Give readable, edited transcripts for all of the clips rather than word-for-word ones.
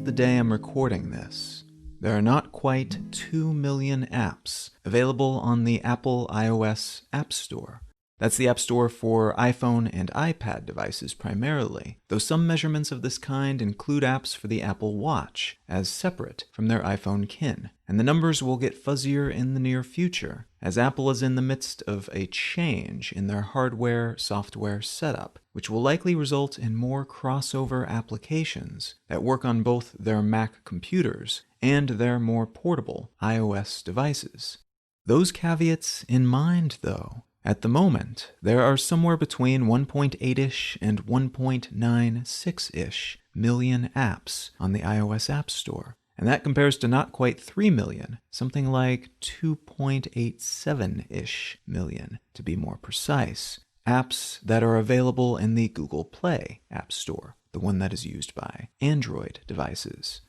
the day I'm recording this, there are not quite 2 million apps available on the Apple iOS App Store. That's the App Store for iPhone and iPad devices primarily, though some measurements of this kind include apps for the Apple Watch as separate from their iPhone kin. And the numbers will get fuzzier in the near future, as Apple is in the midst of a change in their hardware-software setup, which will likely result in more crossover applications that work on both their Mac computers and their more portable iOS devices. Those caveats in mind, though, at the moment, there are somewhere between 1.8-ish and 1.96-ish million apps on the iOS App Store, and that compares to not quite 3 million, something like 2.87-ish million, to be more precise, apps that are available in the Google Play App Store, the one that is used by Android devices.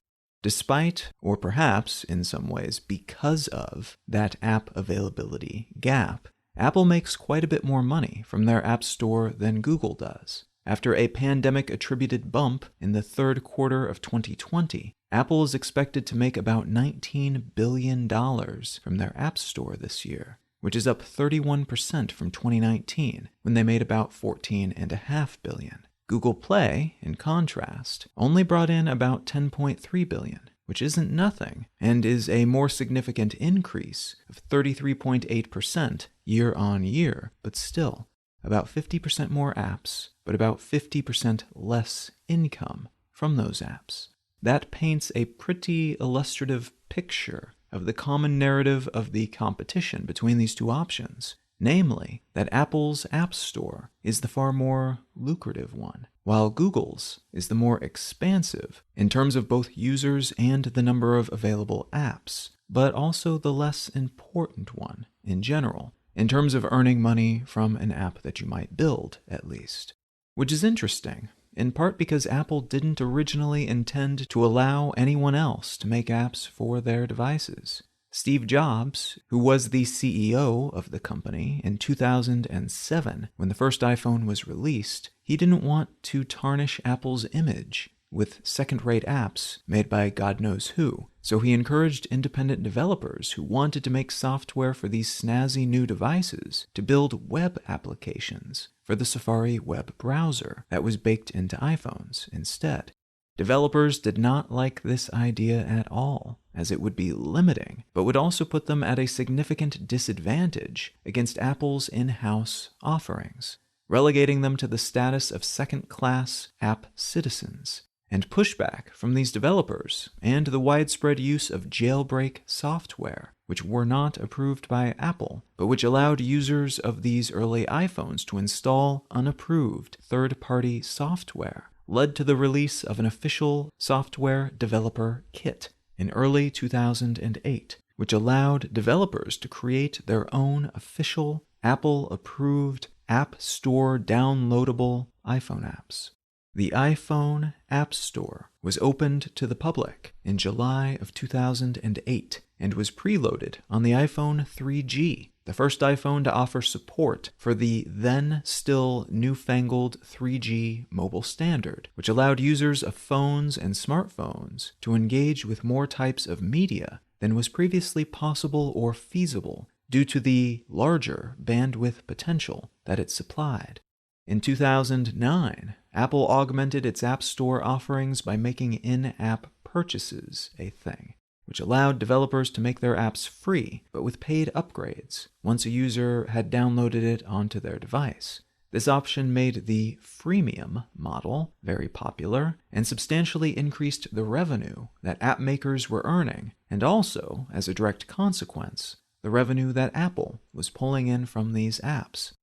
Despite, or perhaps in some ways because of, that app availability gap, Apple makes quite a bit more money from their App Store than Google does. After a pandemic-attributed bump in the third quarter of 2020, Apple is expected to make about $19 billion from their App Store this year, which is up 31% from 2019, when they made about $14.5 billion. Google Play, in contrast, only brought in about $10.3 billion, which isn't nothing, and is a more significant increase of 33.8% year on year, but still, about 50% more apps, but about 50% less income from those apps. That paints a pretty illustrative picture of the common narrative of the competition between these two options, namely that Apple's App Store is the far more lucrative one, while Google's is the more expansive in terms of both users and the number of available apps, but also the less important one in general, in terms of earning money from an app that you might build, at least. Which is interesting, in part because Apple didn't originally intend to allow anyone else to make apps for their devices. Steve Jobs, who was the CEO of the company in 2007 when the first iPhone was released, he didn't want to tarnish Apple's image with second-rate apps made by God knows who, so he encouraged independent developers who wanted to make software for these snazzy new devices to build web applications for the Safari web browser that was baked into iPhones instead. Developers did not like this idea at all, as it would be limiting, but would also put them at a significant disadvantage against Apple's in-house offerings, relegating them to the status of second-class app citizens. And pushback from these developers, and the widespread use of jailbreak software, which were not approved by Apple, but which allowed users of these early iPhones to install unapproved third-party software, led to the release of an official software developer kit in early 2008, which allowed developers to create their own official Apple-approved App Store downloadable iPhone apps. The iPhone App Store was opened to the public in July of 2008 and was preloaded on the iPhone 3G, the first iPhone to offer support for the then still newfangled 3G mobile standard, which allowed users of phones and smartphones to engage with more types of media than was previously possible or feasible due to the larger bandwidth potential that it supplied. In 2009, Apple augmented its App Store offerings by making in-app purchases a thing, which allowed developers to make their apps free, but with paid upgrades, once a user had downloaded it onto their device. This option made the freemium model very popular and substantially increased the revenue that app makers were earning, and also, as a direct consequence, the revenue that Apple was pulling in from these apps.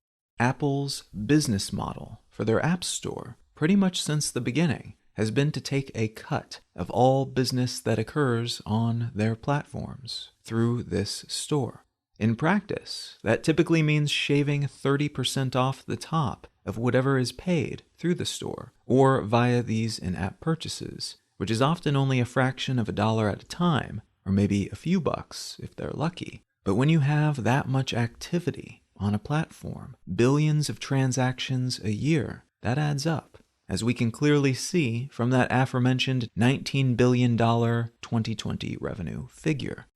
Apple's business model for their App Store, pretty much since the beginning, has been to take a cut of all business that occurs on their platforms through this store. In practice, that typically means shaving 30% off the top of whatever is paid through the store or via these in-app purchases, which is often only a fraction of $1 at a time, or maybe a few bucks if they're lucky. But when you have that much activity on a platform, billions of transactions a year, that adds up. as we can clearly see from that aforementioned $19 billion 2020 revenue figure.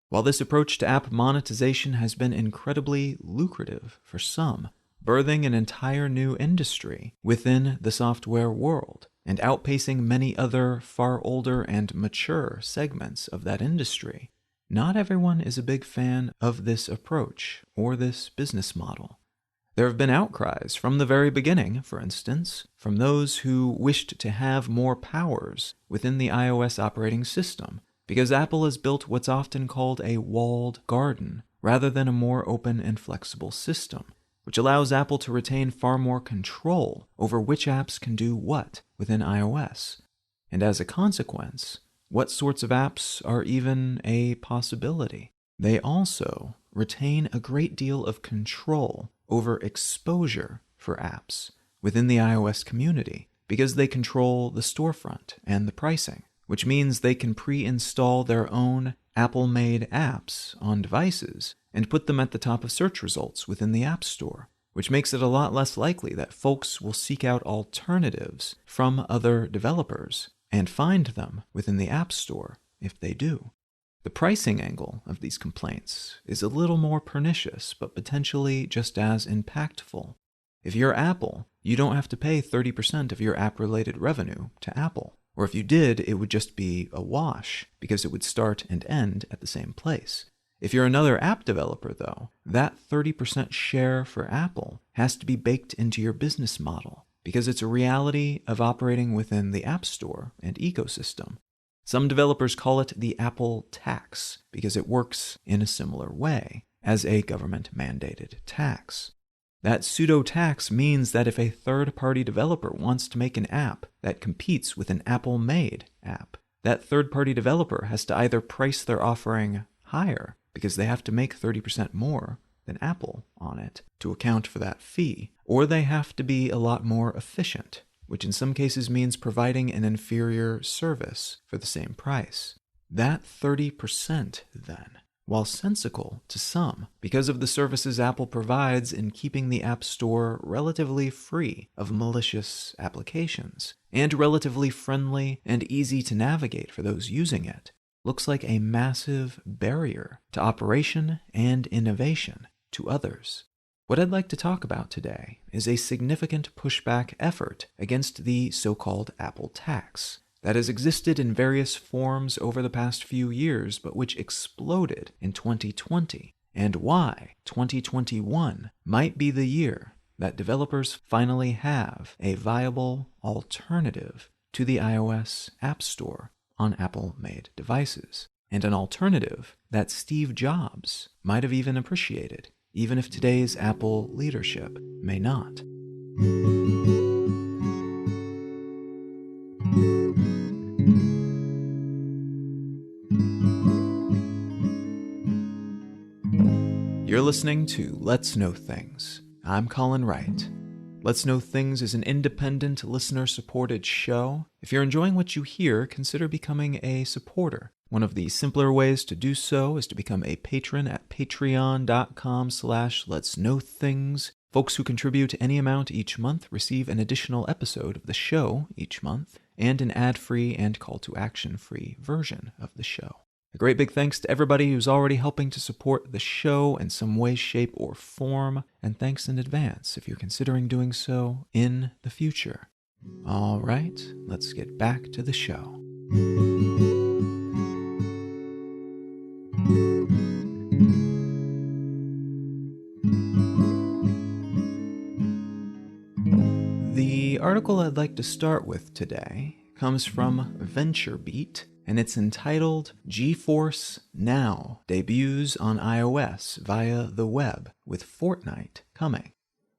While this approach to app monetization has been incredibly lucrative for some, birthing an entire new industry within the software world, and outpacing many other far older and mature segments of that industry, not everyone is a big fan of this approach or this business model. There have been outcries from the very beginning, for instance, from those who wished to have more powers within the iOS operating system, because Apple has built what's often called a walled garden, rather than a more open and flexible system, which allows Apple to retain far more control over which apps can do what within iOS. And as a consequence, what sorts of apps are even a possibility. They also retain a great deal of control over exposure for apps within the iOS community, because they control the storefront and the pricing, which means they can pre-install their own Apple-made apps on devices and put them at the top of search results within the App Store, which makes it a lot less likely that folks will seek out alternatives from other developers and find them within the App Store if they do. The pricing angle of these complaints is a little more pernicious, but potentially just as impactful. If you're Apple, you don't have to pay 30% of your app-related revenue to Apple. Or if you did, it would just be a wash, because it would start and end at the same place. If you're another app developer, though, that 30% share for Apple has to be baked into your business model, because it's a reality of operating within the App Store and ecosystem. Some developers call it the Apple tax, because it works in a similar way as a government-mandated tax. That pseudo-tax means that if a third-party developer wants to make an app that competes with an Apple-made app, that third-party developer has to either price their offering higher, because they have to make 30% more than Apple on it to account for that fee, or they have to be a lot more efficient, which in some cases means providing an inferior service for the same price. That 30% then, while sensical to some because of the services Apple provides in keeping the App Store relatively free of malicious applications, and relatively friendly and easy to navigate for those using it, looks like a massive barrier to operation and innovation to others. What I'd like to talk about today is a significant pushback effort against the so-called Apple tax that has existed in various forms over the past few years, but which exploded in 2020, and why 2021 might be the year that developers finally have a viable alternative to the iOS App Store on Apple-made devices, and an alternative that Steve Jobs might have even appreciated, even if today's Apple leadership may not. You're listening to Let's Know Things. I'm Colin Wright. Let's Know Things is an independent, listener-supported show. If you're enjoying what you hear, consider becoming a supporter. One of the simpler ways to do so is to become a patron at patreon.com/letsknowthings. Folks who contribute any amount each month receive an additional episode of the show each month, and an ad-free and call-to-action-free version of the show. A great big thanks to everybody who's already helping to support the show in some way, shape, or form, and thanks in advance if you're considering doing so in the future. All right, let's get back to the show. The article I'd like to start with today comes from VentureBeat, and it's entitled GeForce Now Debuts on iOS via the Web with Fortnite Coming.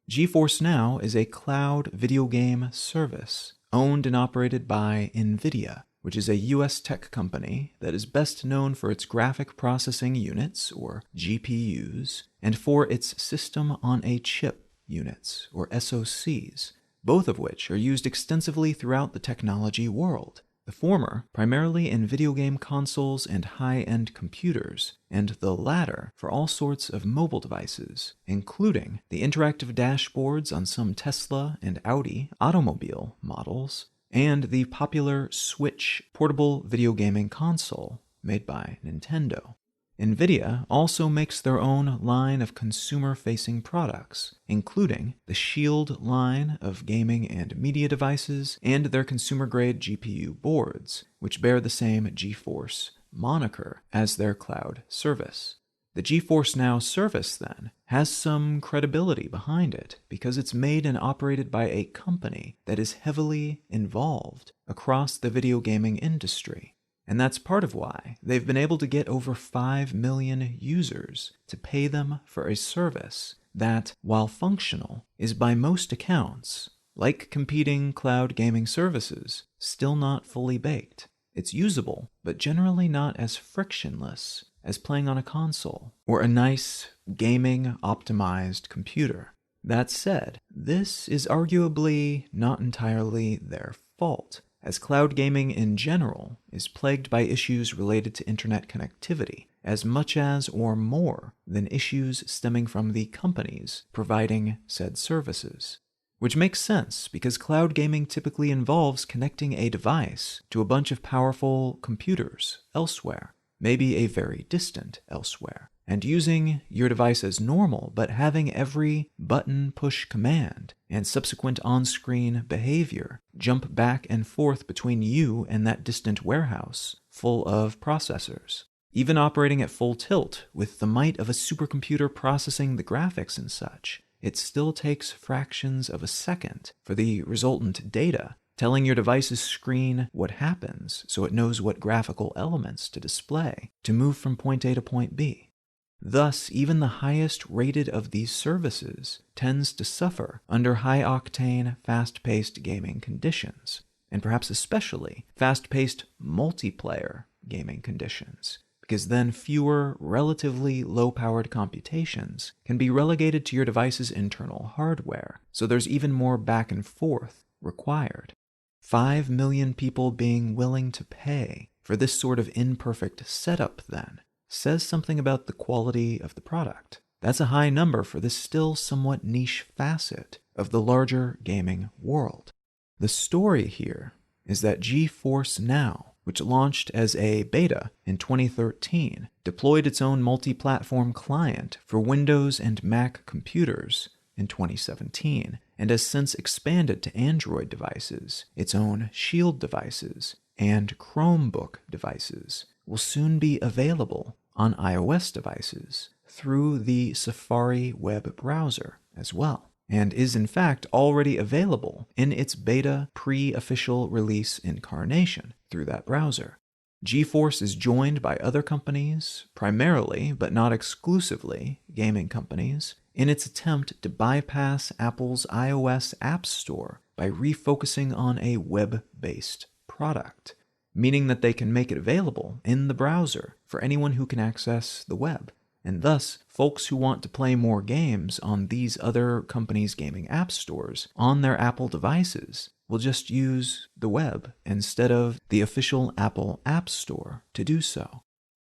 GeForce Now is a cloud video game service owned and operated by NVIDIA, which is a US tech company that is best known for its graphic processing units, or GPUs, and for its System on a Chip units, or SoCs, both of which are used extensively throughout the technology world. The former primarily in video game consoles and high-end computers, and the latter for all sorts of mobile devices, including the interactive dashboards on some Tesla and Audi automobile models, and the popular Switch portable video gaming console made by Nintendo. NVIDIA also makes their own line of consumer-facing products, including the Shield line of gaming and media devices and their consumer-grade GPU boards, which bear the same GeForce moniker as their cloud service. The GeForce Now service, then, has some credibility behind it because it's made and operated by a company that is heavily involved across the video gaming industry. And that's part of why they've been able to get over 5 million users to pay them for a service that, while functional, is by most accounts, like competing cloud gaming services, still not fully baked. It's usable, but generally not as frictionless as playing on a console or a nice gaming-optimized computer. That said, this is arguably not entirely their fault, as cloud gaming in general is plagued by issues related to internet connectivity, as much as or more than issues stemming from the companies providing said services. Which makes sense, because cloud gaming typically involves connecting a device to a bunch of powerful computers elsewhere, maybe a very distant elsewhere, and using your device as normal, but having every button push command and subsequent on-screen behavior jump back and forth between you and that distant warehouse full of processors. Even operating at full tilt with the might of a supercomputer processing the graphics and such, it still takes fractions of a second for the resultant data telling your device's screen what happens so it knows what graphical elements to display to move from point A to point B. Thus, even the highest rated of these services tends to suffer under high-octane, fast-paced gaming conditions, and perhaps especially fast-paced multiplayer gaming conditions, because then fewer, relatively low-powered computations can be relegated to your device's internal hardware, so there's even more back and forth required. 5 million people being willing to pay for this sort of imperfect setup, then, says something about the quality of the product. That's a high number for this still somewhat niche facet of the larger gaming world. The story here is that GeForce Now, which launched as a beta in 2013, deployed its own multi-platform client for Windows and Mac computers in 2017, and has since expanded to Android devices, its own Shield devices, and Chromebook devices, will soon be available on iOS devices through the Safari web browser as well, and is in fact already available in its beta pre-official release incarnation through that browser. GeForce is joined by other companies, primarily but not exclusively gaming companies, in its attempt to bypass Apple's iOS App Store by refocusing on a web-based product, meaning that they can make it available in the browser for anyone who can access the web. And thus, folks who want to play more games on these other companies' gaming app stores on their Apple devices will just use the web instead of the official Apple App Store to do so.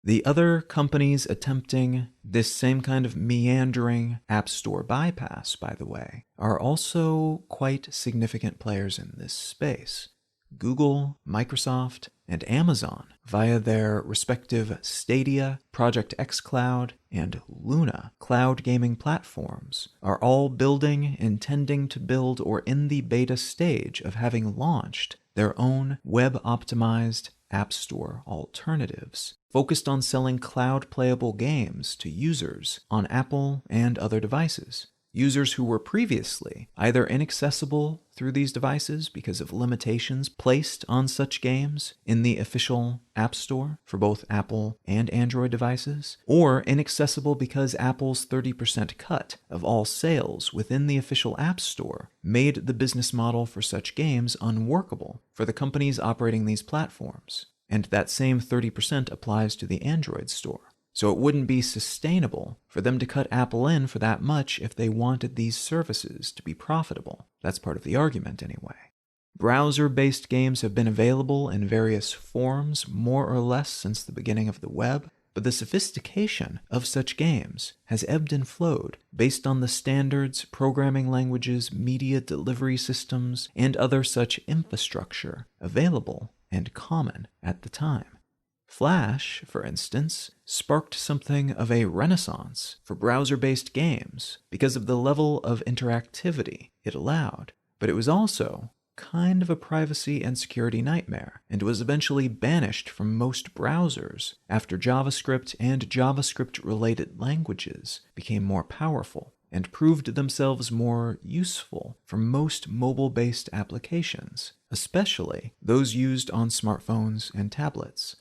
The other companies attempting this same kind of meandering App Store bypass, by the way, are also quite significant players in this space. Google, Microsoft, and Amazon, via their respective Stadia, Project xCloud, and Luna cloud gaming platforms, are all building, intending to build, or in the beta stage of having launched their own web-optimized App Store alternatives, focused on selling cloud-playable games to users on Apple and other devices. Users who were previously either inaccessible through these devices because of limitations placed on such games in the official App Store for both Apple and Android devices, or inaccessible because Apple's 30% cut of all sales within the official App Store made the business model for such games unworkable for the companies operating these platforms. And that same 30% applies to the Android store. So it wouldn't be sustainable for them to cut Apple in for that much if they wanted these services to be profitable. That's part of the argument anyway. Browser-based games have been available in various forms more or less since the beginning of the web, but the sophistication of such games has ebbed and flowed based on the standards, programming languages, media delivery systems, and other such infrastructure available and common at the time. Flash, for instance, sparked something of a renaissance for browser-based games because of the level of interactivity it allowed, but it was also kind of a privacy and security nightmare, and was eventually banished from most browsers after JavaScript and JavaScript-related languages became more powerful and proved themselves more useful for most mobile-based applications, especially those used on smartphones and tablets.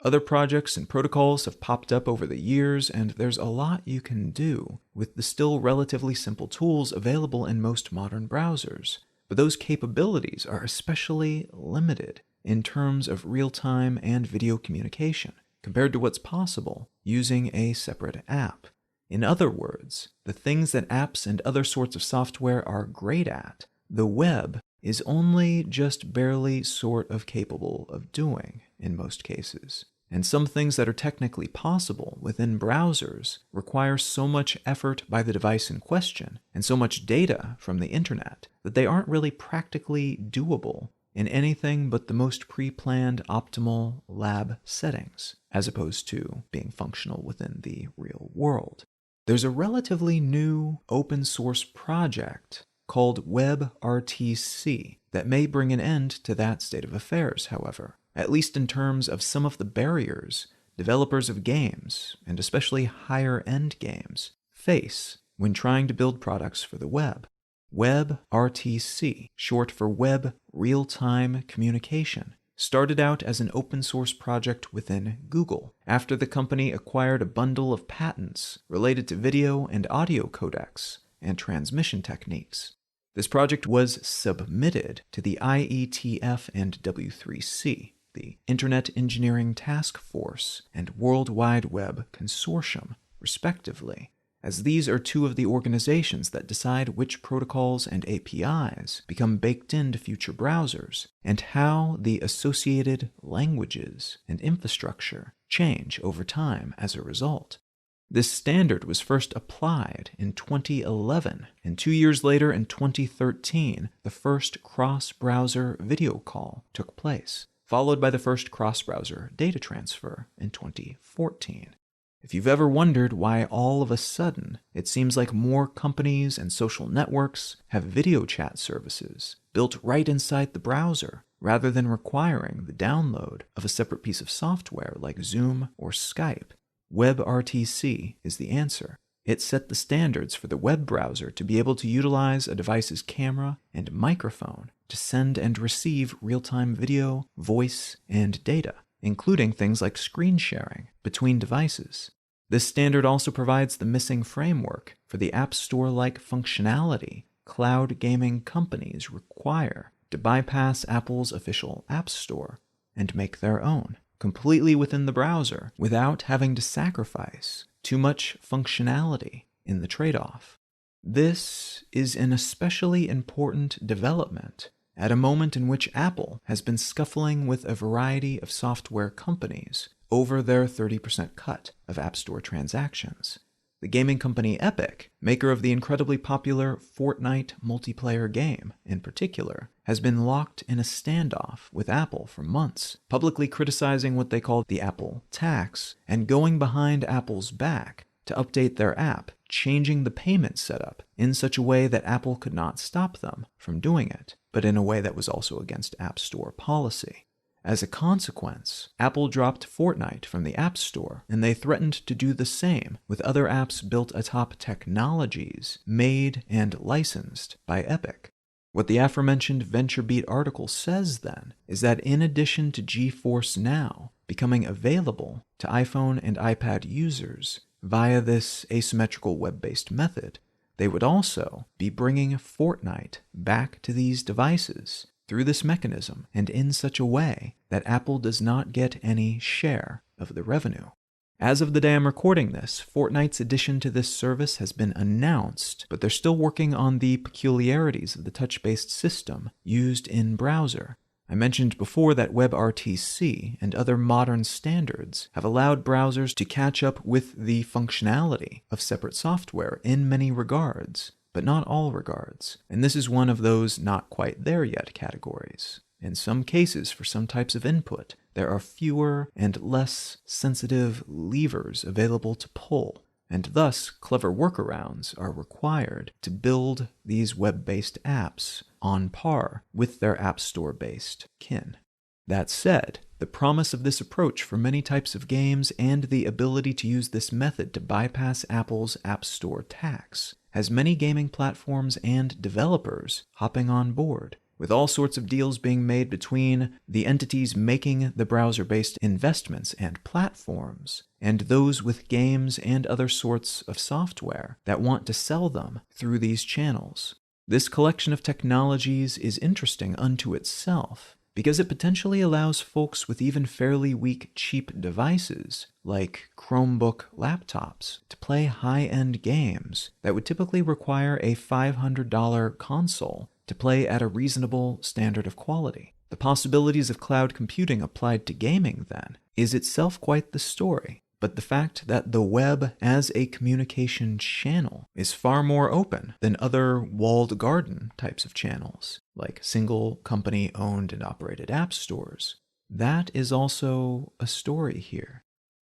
Other projects and protocols have popped up over the years, and there's a lot you can do with the still relatively simple tools available in most modern browsers. But those capabilities are especially limited in terms of real-time and video communication compared to what's possible using a separate app. In other words, the things that apps and other sorts of software are great at, the web is only just barely sort of capable of doing in most cases. And some things that are technically possible within browsers require so much effort by the device in question and so much data from the internet that they aren't really practically doable in anything but the most pre-planned optimal lab settings, as opposed to being functional within the real world. There's a relatively new open source project called WebRTC that may bring an end to that state of affairs, however, at least in terms of some of the barriers developers of games, and especially higher-end games, face when trying to build products for the web. WebRTC, short for Web Real-Time Communication, started out as an open-source project within Google after the company acquired a bundle of patents related to video and audio codecs and transmission techniques. This project was submitted to the IETF and W3C, the Internet Engineering Task Force and World Wide Web Consortium, respectively, as these are two of the organizations that decide which protocols and APIs become baked into future browsers, and how the associated languages and infrastructure change over time as a result. This standard was first applied in 2011, and 2 years later in 2013, the first cross-browser video call took place, followed by the first cross-browser data transfer in 2014. If you've ever wondered why all of a sudden it seems like more companies and social networks have video chat services built right inside the browser, rather than requiring the download of a separate piece of software like Zoom or Skype, WebRTC is the answer. It set the standards for the web browser to be able to utilize a device's camera and microphone to send and receive real-time video, voice, and data, including things like screen sharing between devices. This standard also provides the missing framework for the App Store-like functionality cloud gaming companies require to bypass Apple's official App Store and make their own, completely within the browser, without having to sacrifice too much functionality in the trade-off. This is an especially important development at a moment in which Apple has been scuffling with a variety of software companies over their 30% cut of App Store transactions. The gaming company Epic, maker of the incredibly popular Fortnite multiplayer game in particular, has been locked in a standoff with Apple for months, publicly criticizing what they call the Apple tax and going behind Apple's back to update their app, changing the payment setup in such a way that Apple could not stop them from doing it, but in a way that was also against App Store policy. As a consequence, Apple dropped Fortnite from the App Store, and they threatened to do the same with other apps built atop technologies made and licensed by Epic. What the aforementioned VentureBeat article says, then, is that in addition to GeForce Now becoming available to iPhone and iPad users via this asymmetrical web-based method, they would also be bringing Fortnite back to these devices through this mechanism and in such a way that Apple does not get any share of the revenue. As of the day I'm recording this, Fortnite's addition to this service has been announced, but they're still working on the peculiarities of the touch-based system used in browser. I mentioned before that WebRTC and other modern standards have allowed browsers to catch up with the functionality of separate software in many regards, but not all regards, and this is one of those not quite there yet categories. In some cases, for some types of input, there are fewer and less sensitive levers available to pull, and thus clever workarounds are required to build these web-based apps on par with their App Store-based kin. That said, the promise of this approach for many types of games and the ability to use this method to bypass Apple's App Store tax has many gaming platforms and developers hopping on board, with all sorts of deals being made between the entities making the browser-based investments and platforms, and those with games and other sorts of software that want to sell them through these channels. This collection of technologies is interesting unto itself, because it potentially allows folks with even fairly weak, cheap devices, like Chromebook laptops, to play high-end games that would typically require a $500 console to play at a reasonable standard of quality. The possibilities of cloud computing applied to gaming, then, is itself quite the story, but the fact that the web as a communication channel is far more open than other walled garden types of channels, like single company-owned and operated app stores, that is also a story here.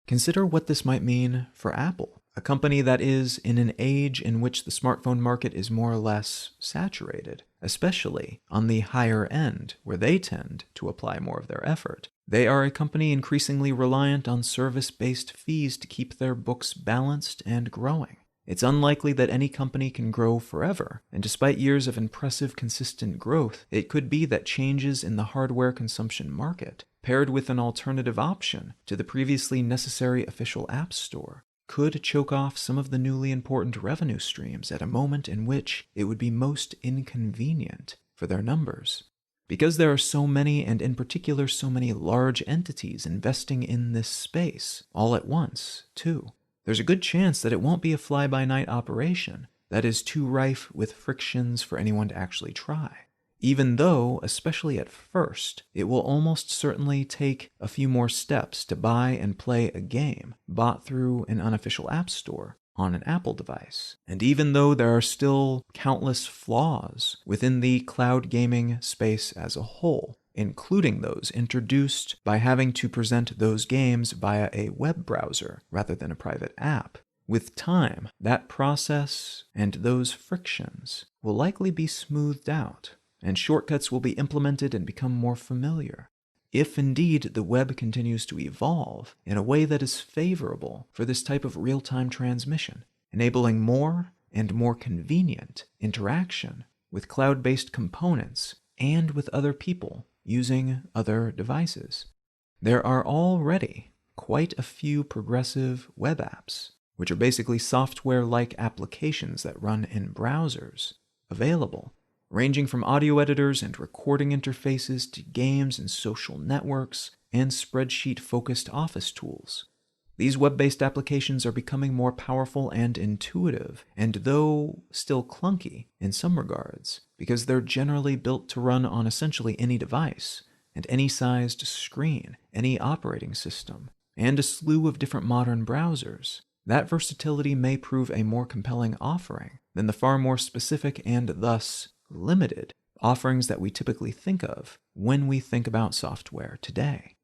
Consider what this might mean for Apple, a company that is in an age in which the smartphone market is more or less saturated, especially on the higher end, where they tend to apply more of their effort. They are a company increasingly reliant on service-based fees to keep their books balanced and growing. It's unlikely that any company can grow forever, and despite years of impressive consistent growth, it could be that changes in the hardware consumption market, paired with an alternative option to the previously necessary official app store, could choke off some of the newly important revenue streams at a moment in which it would be most inconvenient for their numbers. Because there are so many, and in particular so many large entities investing in this space, all at once, too, there's a good chance that it won't be a fly-by-night operation that is too rife with frictions for anyone to actually try. Even though, especially at first, it will almost certainly take a few more steps to buy and play a game bought through an unofficial app store on an Apple device. And even though there are still countless flaws within the cloud gaming space as a whole, including those introduced by having to present those games via a web browser rather than a private app, with time, that process and those frictions will likely be smoothed out, and shortcuts will be implemented and become more familiar, if indeed the web continues to evolve in a way that is favorable for this type of real-time transmission, enabling more and more convenient interaction with cloud-based components and with other people using other devices. There are already quite a few progressive web apps, which are basically software-like applications that run in browsers, available, ranging from audio editors and recording interfaces to games and social networks and spreadsheet-focused office tools. These web-based applications are becoming more powerful and intuitive, and though still clunky in some regards, because they're generally built to run on essentially any device, and any sized screen, any operating system, and a slew of different modern browsers, that versatility may prove a more compelling offering than the far more specific and thus limited offerings that we typically think of when we think about software today.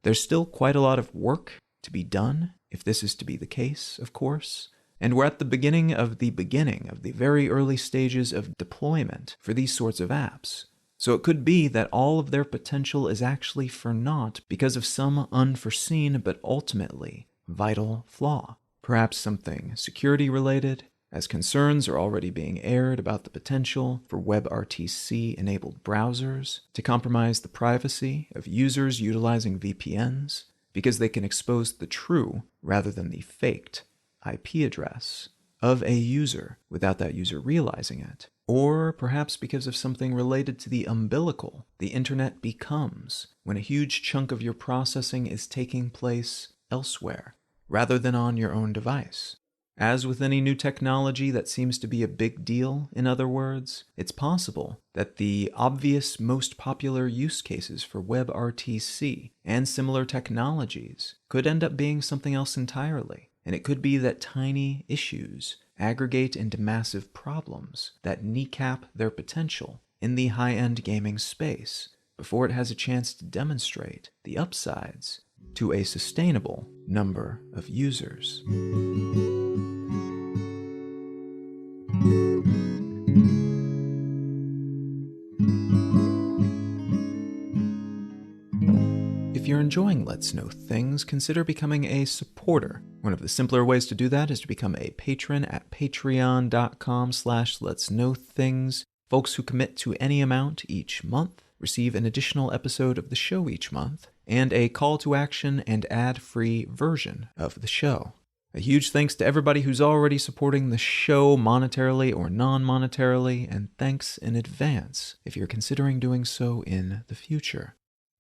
There's still quite a lot of work to be done, if this is to be the case, of course, and we're at the beginning of the very early stages of deployment for these sorts of apps. So it could be that all of their potential is actually for naught because of some unforeseen but ultimately vital flaw. Perhaps something security-related, as concerns are already being aired about the potential for WebRTC-enabled browsers to compromise the privacy of users utilizing VPNs because they can expose the true rather than the faked IP address of a user without that user realizing it. Or perhaps because of something related to the umbilical the internet becomes when a huge chunk of your processing is taking place elsewhere, rather than on your own device. As with any new technology that seems to be a big deal, in other words, it's possible that the obvious most popular use cases for WebRTC and similar technologies could end up being something else entirely. And it could be that tiny issues aggregate into massive problems that kneecap their potential in the high-end gaming space before it has a chance to demonstrate the upsides to a sustainable number of users. If you're enjoying Let's Know Things, consider becoming a supporter. One of the simpler ways to do that is to become a patron at patreon.com/letsknowthings. Folks who commit to any amount each month receive an additional episode of the show each month, and a call to action and ad-free version of the show. A huge thanks to everybody who's already supporting the show monetarily or non-monetarily, and thanks in advance if you're considering doing so in the future.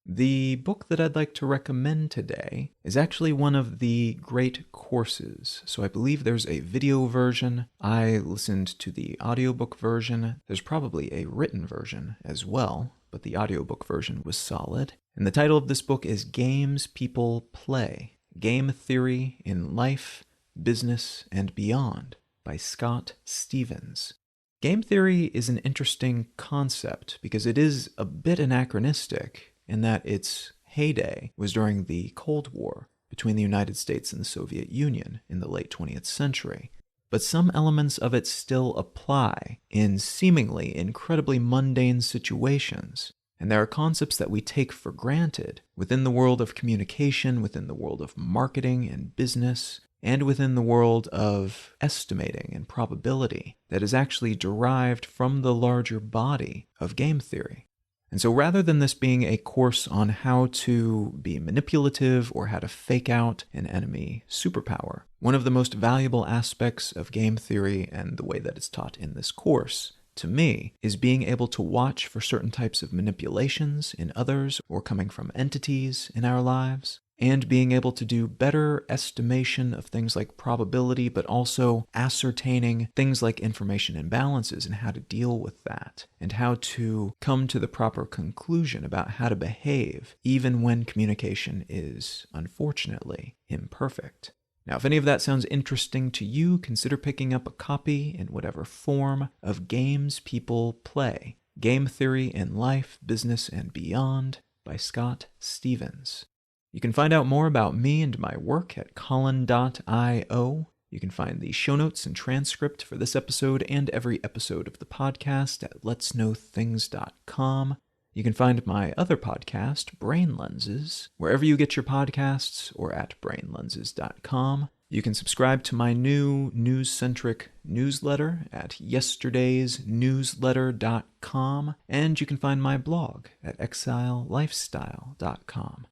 The book that I'd like to recommend today is actually one of the great courses. So I believe there's a video version. I listened to the audiobook version. There's probably a written version as well, but the audiobook version was solid. And the title of this book is Games People Play: Game Theory in Life, Business, and Beyond by Scott Stevens. Game theory is an interesting concept because it is a bit anachronistic in that its heyday was during the Cold War between the United States and the Soviet Union in the late 20th century. But some elements of it still apply in seemingly incredibly mundane situations. And there are concepts that we take for granted within the world of communication, within the world of marketing and business, and within the world of estimating and probability that is actually derived from the larger body of game theory. And so rather than this being a course on how to be manipulative or how to fake out an enemy superpower, one of the most valuable aspects of game theory and the way that it's taught in this course, to me, is being able to watch for certain types of manipulations in others or coming from entities in our lives, and being able to do better estimation of things like probability, but also ascertaining things like information imbalances and how to deal with that, and how to come to the proper conclusion about how to behave, even when communication is, unfortunately, imperfect. Now, if any of that sounds interesting to you, consider picking up a copy in whatever form of Games People Play: Game Theory in Life, Business, and Beyond by Scott Stevens. You can find out more about me and my work at Colin.io. You can find the show notes and transcript for this episode and every episode of the podcast at letsknowthings.com. You can find my other podcast, Brain Lenses, wherever you get your podcasts or at brainlenses.com. You can subscribe to my new news-centric newsletter at yesterdaysnewsletter.com, and you can find my blog at exilelifestyle.com.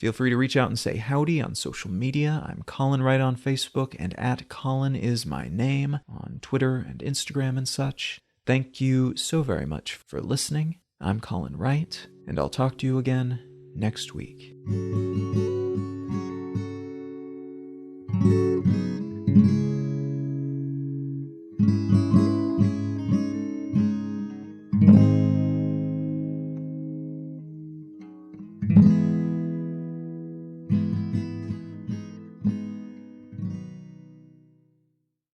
Feel free to reach out and say howdy on social media. I'm Colin Wright on Facebook, and at Colin is my name on Twitter and Instagram and such. Thank you so very much for listening. I'm Colin Wright, and I'll talk to you again next week.